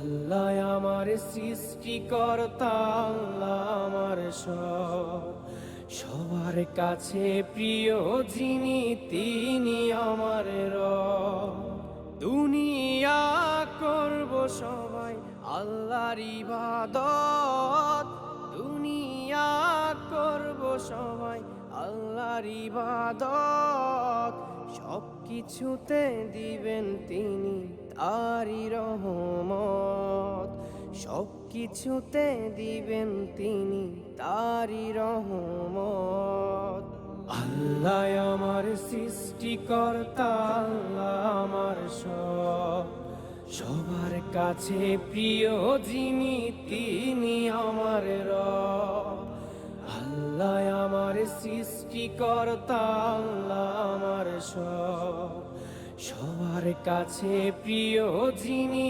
আল্লাহ আমার সৃষ্টিকর্তা, আল্লাহ আমার সবার কাছে প্রিয় যিনি তিনি আমার রব। দুনিয়া করব সবাই আল্লাহর ইবাদত, দুনিয়া করব সবাই আল্লাহর ইবাদত। সব কিছুতে দিবেন তিনি তারি রহমত, সব কিছুতে দিবেন তিনি তারি রহমত। আল্লাহ আমার সৃষ্টিকর্তা, আল্লাহ আমার সবার কাছে প্রিয় যিনি তিনি আমার রব। আল্লাহ আমার সৃষ্টিকর্তা, আল্লাহ আমার সবার কাছে প্রিয় যিনি